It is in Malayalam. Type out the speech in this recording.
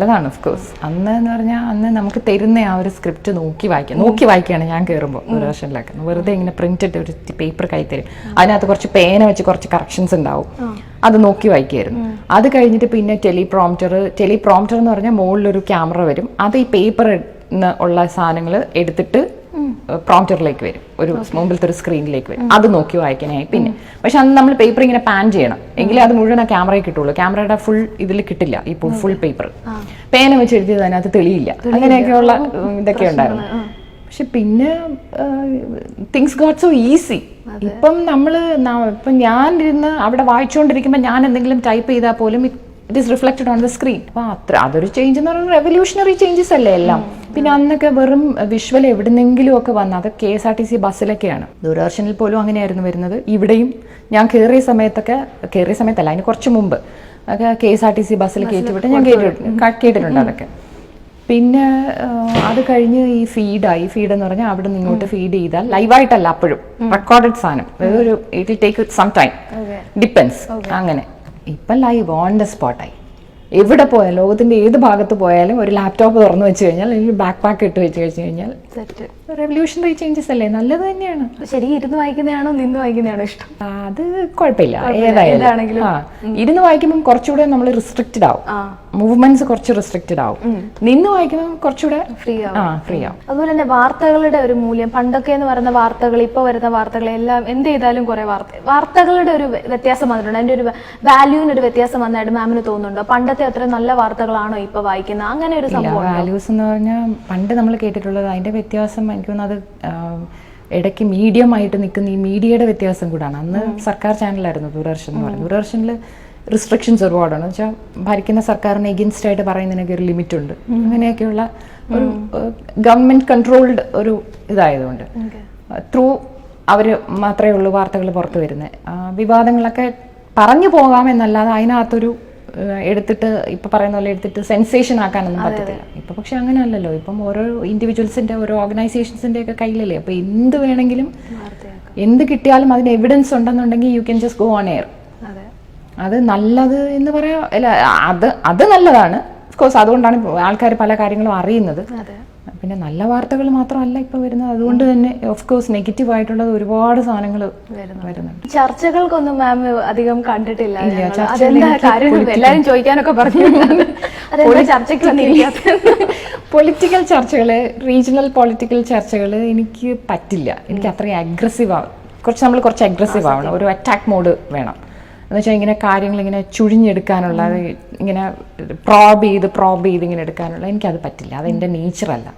നല്ലതാണ് ഓഫ് കോഴ്സ്. അന്ന് എന്ന് പറഞ്ഞാൽ അന്ന് നമുക്ക് തരുന്ന ആ ഒരു സ്ക്രിപ്റ്റ് നോക്കി വായിക്കുകയാണ് ഞാൻ കയറുമ്പോൾ ഒരു വെർഷനിലൊക്കെ. വെറുതെ ഇങ്ങനെ പ്രിന്റ് ഇട്ട് ഒരു പേപ്പർ കൈ തരും, അതിനകത്ത് കുറച്ച് പേന വെച്ച് കുറച്ച് കറക്ഷൻസ് ഉണ്ടാവും, അത് നോക്കി വായിക്കുമായിരുന്നു. അത് കഴിഞ്ഞിട്ട് പിന്നെ ടെലിപ്രോംപ്റ്റർ എന്ന് പറഞ്ഞാൽ മുകളിലൊരു ക്യാമറ വരും, അത് ഈ പേപ്പർ ഉള്ള സാധനങ്ങൾ എടുത്തിട്ട് പ്രോംപ്റ്ററിലേക്ക് വരും, ഒരു മുമ്പിലത്തെ ഒരു സ്ക്രീനിലേക്ക് വരും, അത് നോക്കി വായിക്കാനായി. പിന്നെ പക്ഷെ അന്ന് നമ്മൾ പേപ്പർ ഇങ്ങനെ പാൻ ചെയ്യണം, എങ്കിലേ അത് മുഴുവൻ ആ ക്യാമറയിൽ കിട്ടുള്ളൂ. ക്യാമറയുടെ ഫുൾ ഇതിൽ കിട്ടില്ല, ഇപ്പോൾ ഫുൾ പേപ്പർ പേന വെച്ച് എഴുതിയത് അതിനകത്ത് തെളിയില്ല. അങ്ങനെയൊക്കെയുള്ള ഇതൊക്കെ ഉണ്ടായിരുന്നു. പക്ഷെ പിന്നെ തിങ്സ് ഗോട്ട് സോ ഈസി. ഇപ്പം ഇപ്പം ഞാൻ ഇരുന്ന് അവിടെ വായിച്ചുകൊണ്ടിരിക്കുമ്പോൾ ഞാൻ എന്തെങ്കിലും ടൈപ്പ് ചെയ്താൽ പോലും it is reflected on the screen. അപ്പോൾ അതൊരു ചേഞ്ച് എന്ന് പറയുന്നത് റെവല്യൂഷണറി ചേഞ്ചസ് അല്ലേ എല്ലാം. പിന്നെ അന്നൊക്കെ വെറും വിഷ്വൽ എവിടുന്നെങ്കിലും ഒക്കെ വന്ന് അത് KSRTC ബസ്സിലൊക്കെയാണ്. ദൂരദർശനിൽ പോലും അങ്ങനെയായിരുന്നു വരുന്നത്. ഇവിടെയും ഞാൻ കയറിയ സമയത്തല്ല, അതിന് കുറച്ച് മുമ്പ് ഒക്കെ KSRTC ബസ്സിൽ കയറ്റിവിട്ട് ഞാൻ കേട്ടിട്ടുണ്ട് അതൊക്കെ. പിന്നെ അത് കഴിഞ്ഞ് ഈ ഫീഡ് എന്ന് പറഞ്ഞാൽ അവിടെ നിന്ന് ഇങ്ങോട്ട് ഫീഡ് ചെയ്താൽ ലൈവായിട്ടല്ല, അപ്പോഴും റെക്കോർഡഡ് സാധനം, ഒരു it will take some time, depends. അങ്ങനെ ഇപ്പം ലൈവ് ഓൺ ദ സ്പോട്ടായി. എവിടെ പോയാലും ലോകത്തിന്റെ ഏത് ഭാഗത്ത് പോയാലും ഒരു ലാപ്ടോപ്പ് തുറന്നു വെച്ച് കഴിഞ്ഞാൽ, അല്ലെങ്കിൽ ബാക്ക് പാക്ക് ഇട്ട് വെച്ച് കഴിഞ്ഞാൽ റെവല്യൂഷണറി ചേഞ്ചസ് അല്ലേ, നല്ലത് തന്നെയാണ്. ശരി, ഇരുന്ന് വായിക്കുന്നതാണോ നിന്ന് വായിക്കുന്നതാണോ ഇഷ്ടം? അത് കുഴപ്പമില്ല, ഏതായാലും. ഇരുന്ന് വായിക്കുമ്പോൾ കുറച്ചുകൂടെ നമ്മൾ റിസ്ട്രിക്റ്റഡ് ആവും, മൂവ്മെന്റ്സ് കുറച്ച് റിസ്ട്രിക്റ്റഡ് ആവും. നിന്ന് വായിക്കുമ്പോൾ കുറച്ചുകൂടെ ഫ്രീ ആവും. അതുപോലെ തന്നെ വാർത്തകളുടെ ഒരു മൂല്യം, പണ്ടൊക്കെ എന്ന് പറയുന്ന വാർത്തകൾ, ഇപ്പൊ വരുന്ന വാർത്തകളെല്ലാം എന്ത് ചെയ്താലും കുറെ വാർത്തകളുടെ ഒരു വ്യത്യാസം വന്നിട്ടുണ്ട്. അതിന്റെ ഒരു വാല്യൂവിന് ഒരു വ്യത്യാസം വന്നായിട്ട് മാമിന് തോന്നുന്നുണ്ടോ? പണ്ടത്തെ അത്ര നല്ല വാർത്തകളാണോ ഇപ്പൊ വായിക്കുന്നത്? അങ്ങനെ ഒരു സംഭവം. വാല്യൂസ് എന്ന് പറഞ്ഞാൽ പണ്ട് നമ്മൾ കേട്ടിട്ടുള്ളത്, അതിന്റെ വ്യത്യാസം എനിക്ക് തോന്നുന്നത് അത് ഇടയ്ക്ക് മീഡിയമായിട്ട് നിൽക്കുന്ന ഈ മീഡിയയുടെ വ്യത്യാസം കൂടാണ്. അന്ന് സർക്കാർ ചാനലായിരുന്നു ദൂരദർശൻ എന്ന് പറയുന്നത്. ദൂരദർശനിൽ റിസ്ട്രിക്ഷൻസ് ഒരുപാടാണ്. വെച്ചാൽ ഭരിക്കുന്ന സർക്കാരിന് എഗൻസ്റ്റ് ആയിട്ട് പറയുന്നതിനൊക്കെ ഒരു ലിമിറ്റ് ഉണ്ട്. അങ്ങനെയൊക്കെയുള്ള ഒരു ഗവൺമെന്റ് കൺട്രോൾഡ് ഒരു ഇതായതുകൊണ്ട് ത്രൂ അവർ മാത്രമേ ഉള്ളൂ വാർത്തകൾ പുറത്തു വരുന്നത്. വിവാദങ്ങളൊക്കെ പറഞ്ഞു പോകാമെന്നല്ലാതെ അതിനകത്തൊരു എടുത്തിട്ട് ഇപ്പൊ പറയുന്ന പോലെ എടുത്തിട്ട് സെൻസേഷൻ ആക്കാനൊന്നും പറ്റത്തില്ല. ഇപ്പൊ പക്ഷെ അങ്ങനെയല്ലല്ലോ. ഇപ്പം ഓരോ ഇൻഡിവിജ്വൽസിന്റെ ഓരോ ഓർഗനൈസേഷൻസിന്റെ ഒക്കെ കയ്യിലല്ലേ. അപ്പൊ എന്ത് വേണമെങ്കിലും എന്ത് കിട്ടിയാലും അതിന് എവിഡൻസ് ഉണ്ടെന്നുണ്ടെങ്കിൽ you can just go on air. അത് നല്ലത് എന്ന് പറയാം. അല്ല, അത് നല്ലതാണ് ഓഫ്കോഴ്സ്. അതുകൊണ്ടാണ് ആൾക്കാർ പല കാര്യങ്ങളും അറിയുന്നത്. പിന്നെ നല്ല വാർത്തകൾ മാത്രമല്ല ഇപ്പൊ വരുന്നത്. അതുകൊണ്ട് തന്നെ ഓഫ്കോഴ്സ് നെഗറ്റീവ് ആയിട്ടുള്ളത് ഒരുപാട് സാധനങ്ങൾ വരുന്നുണ്ട്. ചർച്ചകൾക്കൊന്നും മാം അധികം കണ്ടിട്ടില്ല. എല്ലാരും ചോദിക്കാനൊക്കെ പറഞ്ഞു. പൊളിറ്റിക്കൽ ചർച്ചകള്, റീജിയണൽ പൊളിറ്റിക്കൽ ചർച്ചകൾ എനിക്ക് പറ്റില്ല. എനിക്ക് അത്രയും അഗ്രസീവ് ആവും. നമ്മൾ കുറച്ച് അഗ്രസീവ് ആവണം. ഒരു അറ്റാക്ക് മോഡ് വേണം. എന്ന് വെച്ചാൽ ഇങ്ങനെ കാര്യങ്ങൾ ഇങ്ങനെ ചുഴിഞ്ഞെടുക്കാനുള്ള, ഇങ്ങനെ പ്രോബ് ചെയ്ത് ഇങ്ങനെ എടുക്കാനുള്ള എനിക്കത് പറ്റില്ല. അതെൻ്റെ നേച്ചറല്ല.